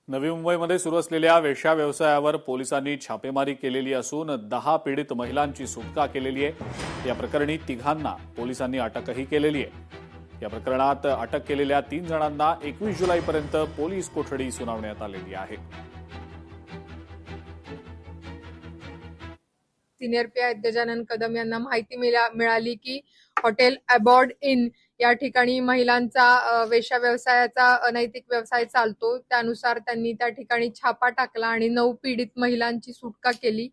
नवी मुंबईमध्ये सुरू असलेल्या वेश्या व्यवसायावर पोलिसांनी छापेमारी केलेली असून 10 पीडित महिलांची सुटका केलेली आहे। या प्रकरणी तिघांना पोलिसांनी अटकही केलेली आहे। या प्रकरणात अटक केलेल्या 3 जणांना 21 जुलैपर्यंत पोलीस कोठडी सुनावण्यात आलेली आहे। सीनियर पीआय गजानन कदम यांना माहिती मिळाली की हॉटेल अबॉर्ड इन या ठिकाणी महिलांचा वेश्या व्यवसायाचा अनैतिक व्यवसाय चालतो। त्यानुसार त्यांनी त्या ठिकाणी छापा टाकला आणि 9 पीडित महिलांची सुटका केली।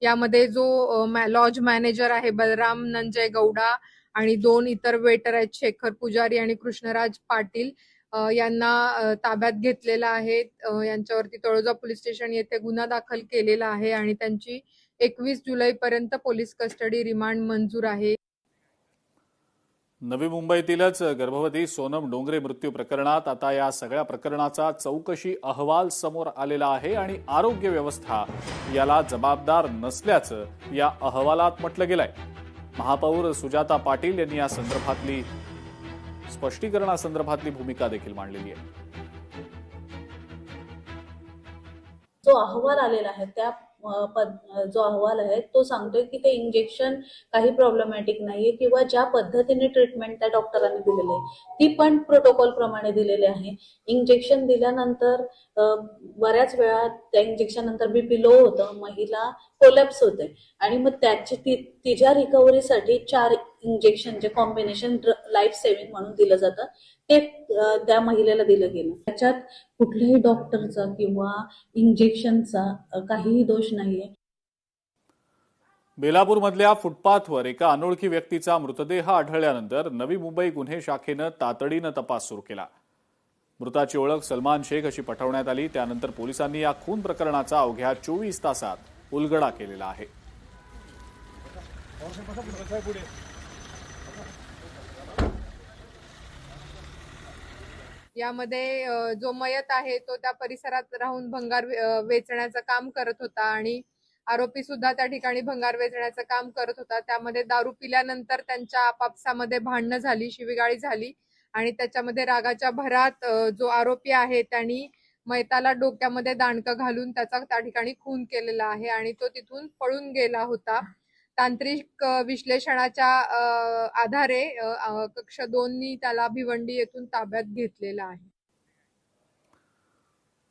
यामध्ये जो लॉज मॅनेजर आहे बलराम नंजय गौडा आणि 2 इतर वेटर आहेत शेखर पुजारी आणि कृष्णराज पाटील यांना ताब्यात घेतलेला आहे। यांच्यावरती तळोजा पोलीस स्टेशन येथे गुन्हा दाखल केलेला आहे आणि त्यांची 21 जुलैपर्यंत पोलीस कस्टडी रिमांड मंजूर आहे। नवी मुंबईतीलच गर्भवती सोनम डोंगरे मृत्यू प्रकरणात आता या सगळ्या प्रकरणाचा चौकशी अहवाल समोर आलेला आहे आणि आरोग्य व्यवस्था याला जबाबदार नसल्याचं या अहवालात म्हटलं गेलंय। महापौर सुजाता पाटील यांनी या संदर्भातली स्पष्टीकरणासंदर्भातली भूमिका देखील मांडलेली आहे। जो अहवाल आलेला आहे त्या जो अहवाल आहे तो सांगतोय की ते इंजेक्शन काही प्रॉब्लेमॅटिक नाहीये किंवा ज्या पद्धतीने ट्रीटमेंट त्या डॉक्टरांनी दिलेली आहे ती पण प्रोटोकॉल प्रमाणे दिलेली आहे। इंजेक्शन दिल्यानंतर बऱ्याच वेळा त्या इंजेक्शन नंतर बीपी लो होतं, महिला कोलॅप्स होते आणि मग त्याची तिच्या रिकव्हरीसाठी 4 इंजेक्शन जे कॉम्बिनेशन लाईफ सेव्हिंग म्हणून दिलं जातं ते त्या महिलेला दिलं गेलं। त्याच्यात कुठल्याही डॉक्टरचा किंवा इंजेक्शनचा काहीही दोष नाहीये। बेलापूरमधल्या फुटपाथवर एका अनोळखी व्यक्तीचा मृतदेह आढळल्यानंतर नवी मुंबई गुन्हे शाखेनं तातडीनं तपास सुरू केला। मृताची ओळख सलमान शेख अशी पटवण्यात आली। त्यानंतर पोलिसांनी या खून प्रकरणाचा अवघ्या 24 तासात उलगडा केलेला आहे। यामध्ये जो मयत आहे तो त्या परिसरात राहून भंगार वेचण्याचं काम करत होता आणि आरोपी सुद्धा त्या ठिकाणी भंगार वेचण्याचं काम करत होता। त्यामध्ये दारू पिल्यानंतर त्यांच्या आपापसामध्ये भांडणं झाली, शिवीगाळी झाली आणि त्याच्यामध्ये रागाच्या भरात जो आरोपी आहे त्यांनी मयताला डोक्यामध्ये दांडकं घालून त्याचा त्या ठिकाणी खून केलेला आहे आणि तो तिथून पळून गेला होता। तांत्रिक विश्लेषणाच्या आधारे कक्ष 2नी त्याला भिवंडी येथून ताब्यात घेतलेला आहे।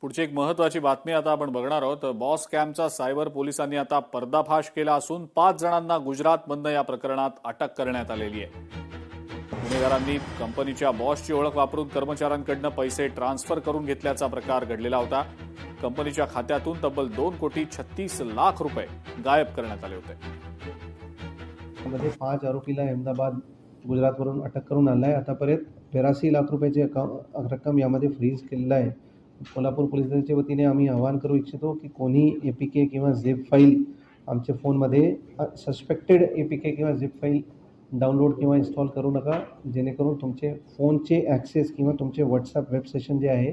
पुढची एक महत्वाची बातमी आता आपण बघणार आहोत। बॉस कॅम्पचा सायबर पोलिसांनी आता पर्दाफाश केला असून 5 जणांना गुजरातमधनं या प्रकरणात अटक करण्यात आलेली आहे। गुन्हेगारांनी कंपनीच्या बॉसची ओळख वापरून कर्मचाऱ्यांकडून पैसे ट्रान्सफर करून घेतल्याचा प्रकार घडलेला होता। कंपनीच्या खात्यातून तब्बल 2,36 लाख रुपये गायब करण्यात आले होते। मध्ये 5 आरोपीला अहमदाबाद गुजरातवरून अटक करून आणलाय। आतापर्यंत 82 लाख रुपयाची रक्कम यामध्ये फ्रीज केलेला आहे। कोल्हापूर पोलिसांच्या वतीने आम्ही आवाहन करू इच्छितो की कोणी एपीके किंवा झिप फाईल आमच्या फोनमध्ये सस्पेक्टेड एपीके किंवा झिप फाईल डाउनलोड किंवा इन्स्टॉल करू नका, जेणेकरून तुमचे फोनचे ॲक्सेस किंवा तुमचे व्हॉट्सअप वेब सेशन जे आहे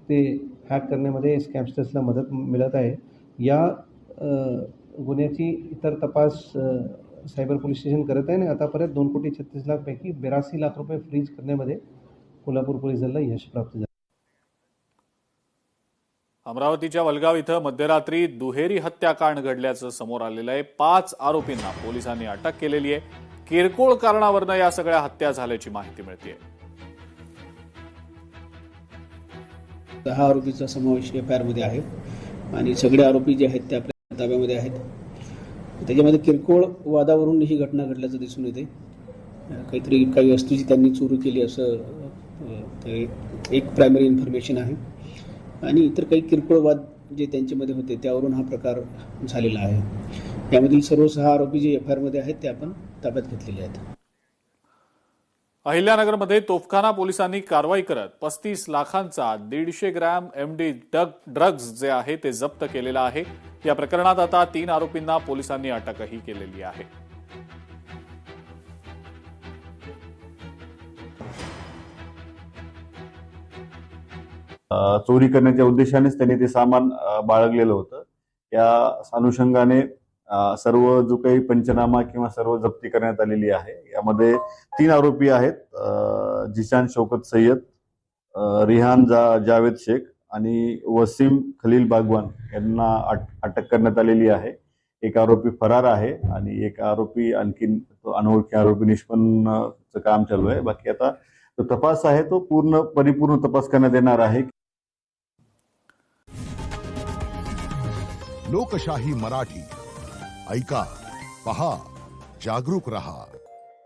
ते हॅक करण्यामध्ये स्कॅमस्टर्सला मदत मिळत आहे। या गुन्ह्याची इतर तपास सायबर पोलीस स्टेशन करत आहे आणि आतापर्यंत 2,36 लाख पैकी 82 लाख रुपये फ्रीज करण्यामध्ये कोल्हापूर पोलीस दलाला यश प्राप्त झाले। अमरावतीच्या वलगाव इथं मध्यरात्री दुहेरी हत्याकांड घडल्याचं समोर आलेलं आहे। 5 आरोपींना पोलिसांनी अटक केलेली आहे। किरकोळ कारणावरून या सगळ्या हत्या झाल्याची माहिती मिळते। 10 आरोपीचा समावेश एफआयआर मध्ये आहे आणि सगळे आरोपी जे आहेत ते आपल्या ताब्यामध्ये आहेत। त्याच्यामध्ये किरकोळ वादावरून ही घटना घडल्याचं दिसून येते। काही वस्तूची त्यांनी चोरी केली असं एक प्रायमरी इन्फॉर्मेशन आहे आणि इतर काही किरकोळ वाद जे त्यांच्यामध्ये होते त्यावरून हा प्रकार झालेला आहे। यामधील सर्व 6 आरोपी जे एफआयआर मध्ये आहेत ते आपण ताब्यात घेतलेले आहेत। अहिल्यानगरमध्ये तोफखाना पोलिसांनी कारवाई करत 35 लाखांचा 150 ग्रॅम एमडी ड्रग्ज जे आहे ते जप्त केलेला आहे। या प्रकरणात आता 3 आरोपींना पोलिसांनी अटकही केलेली आहे। चोरी करण्याच्या उद्देशानेच त्यांनी ते सामान बाळगलेलं होतं। या अनुषंगाने सर्व जो काही पंचनामा किंवा सर्व जप्ती करण्यात आलेली आहे। यामध्ये 3 आरोपी आहेत, जिशान शौकत सय्यद, रिहान जावेद शेख आणि वसीम खलील बागवान यांना अटक करण्यात आलेली आहे. एक आरोपी फरार आहे आणि एक आरोपी आणखीन तो अनोळखी आरोपी निष्पन्नचं काम चालू आहे. बाकी आता तो तपास आहे तो परिपूर्ण तपास करण्यात येणार आहे. लोकशाही मराठी ऐका, पहा, जागरूक रहा.